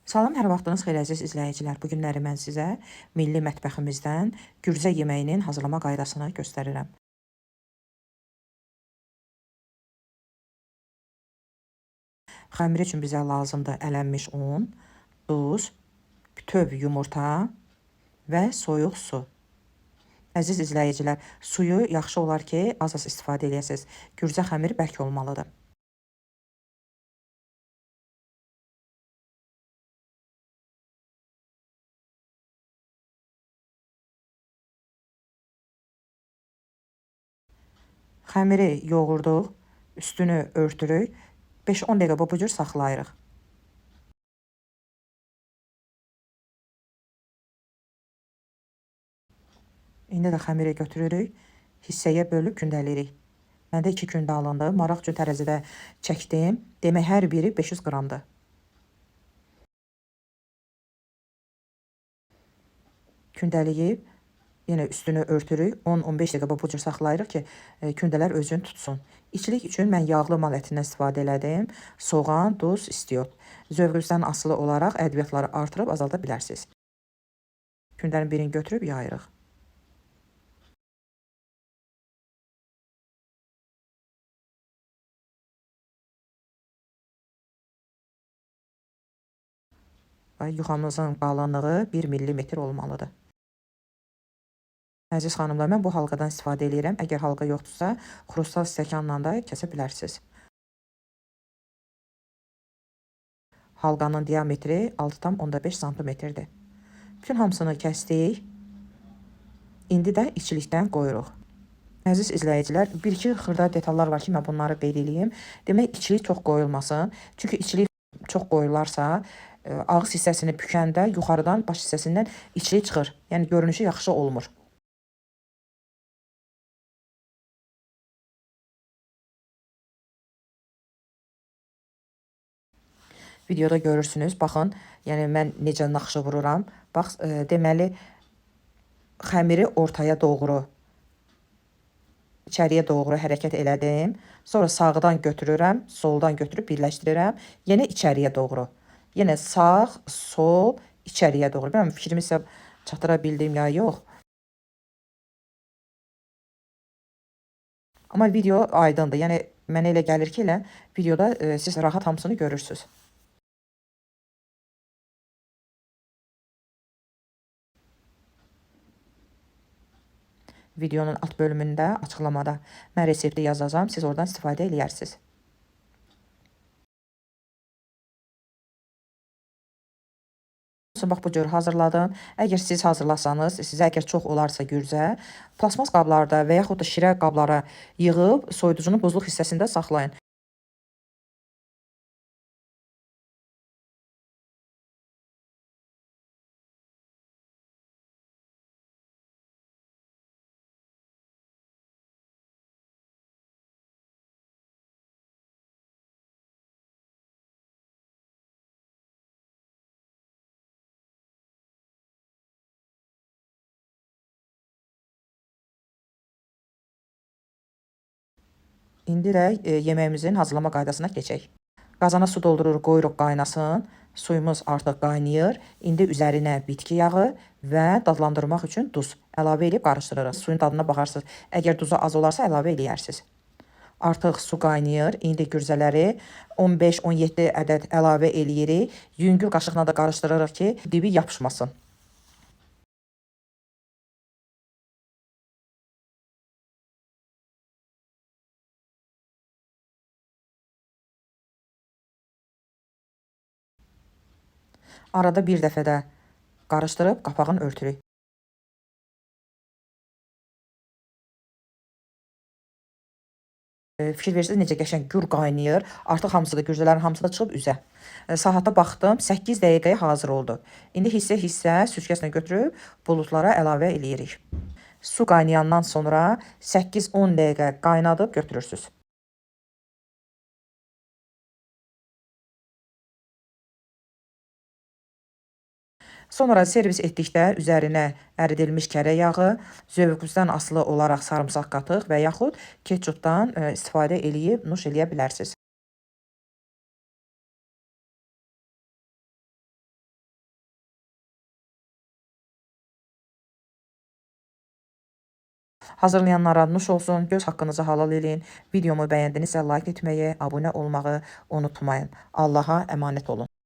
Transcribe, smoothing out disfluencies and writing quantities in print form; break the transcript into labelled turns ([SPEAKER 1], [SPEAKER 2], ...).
[SPEAKER 1] Salam, hər vaxtınız xeyir əziz izləyicilər. Bu günləri mən sizə milli mətbəximizdən gürcə yeməyinin hazırlama qaydasını göstərirəm. Xəmir üçün bizə lazımdır ələnmiş un, duz, bütöv yumurta və soyuq su. Əziz izləyicilər, suyu yaxşı olar ki, az-az istifadə edəsiniz. Gürcə xəmiri bərk olmalıdır. Xəmiri yoğurduq, üstünü örtürük, 5-10 dəqiqə bu cür saxlayırıq. İndi də xəmiri götürürük, hissəyə bölüb gündəliyirik. Məndə 2 gündə alındı. Maraq üçün tərəzidə çəkdim. Demək, hər biri 500 qramdır. Kündəliyib, yenə üstünü örtürük. 10-15 dəqiqə bu cür saxlayırıq ki, kündələr özünü tutsun. İçilik üçün mən yağlı mal ətindən istifadə elədim. Soğan, duz, istiot. Zövqünüzdən asılı olaraq ədviyyatları artırıb azalda bilərsiniz. Kündənin birini götürüb yayırıq. Yuxamızın qalınlığı 1 millimetr olmalıdır. Əziz xanımlar, mən bu halqadan istifadə edirəm. Əgər halqa yoxdursa, xrustal stəkanla da kəsə bilərsiniz. Halqanın diametri 6,5 sm-dir. Bütün hamısını kəsdik. İndi də içilikdən qoyuruq. Əziz izləyicilər, bir-iki xırda detallar var ki, mən bunları qeyd edeyim. Demək, içilik çox qoyulmasın. Çünki içilik çox qoyularsa, ağız hissəsini bükəndə yuxarıdan, baş hissəsindən içilik çıxır. Yəni, görünüşü yaxşı olmur. Videoda görürsünüz, baxın, yəni mən necə naxşı vururam. Bax, deməli, xəmiri ortaya doğru, içəriyə doğru hərəkət elədim. Sonra sağdan götürürəm, soldan götürüb birləşdirirəm. Yenə içəriyə doğru. Yenə sağ, sol, içəriyə doğru. Bilmirəm, fikrimi sizə çatdıra bildim ya yox. Amma video aydındır. Yəni, mənə elə gəlir ki, elə videoda siz rahat hamısını görürsünüz. Videonun alt bölümündə, açıqlamada mən resepti yazacağam, siz oradan istifadə edərsiniz. Bax, bu cür hazırladım. Əgər siz hazırlasanız, sizə əgər çox olarsa gürcə, plasmas qablarda və yaxud da şirə qablara yığıb soyuducunun buzluq hissəsində saxlayın. İndi də yeməyimizin hazırlama qaydasına keçək. Qazana su doldururuq, qoyuruq qaynasın. Suyumuz artıq qaynayır. İndi üzərinə bitki yağı və dadlandırmaq üçün duz əlavə edib qarışdırırıq. Suyun dadına baxarsınız. Əgər duzu az olarsa əlavə eləyərsiniz. Artıq su qaynayır. İndi gürcələri 15-17 ədəd əlavə eləyirik. Yüngül qaşıqla da qarışdırırıq ki, dibi yapışmasın. Arada bir dəfə də qarışdırıb qapağını örtürük. Fikir verirsiniz necə qəşəng gür qaynayır. Artıq hamısı da gürcələrin hamısı da çıxıb üzə. Saata baxdım, 8 dəqiqəyə hazır oldu. İndi hissə-hissə süzgəclə götürüb buludlara əlavə eləyirik. Su qaynayandan sonra 8-10 dəqiqə qaynadıb götürürsünüz. Sonra servis etdikdə üzərinə əridilmiş kərə yağı, zövqünüzdən asılı olaraq sarımsaq qatıq və yaxud ketçupdan istifadə eləyib nuş eləyə bilərsiniz. Hazırlayanlara nuş olsun. Göz haqqınızı halal eləyin. Videomu bəyəndinizsə like etməyi, abunə olmağı unutmayın. Allaha əmanət olun.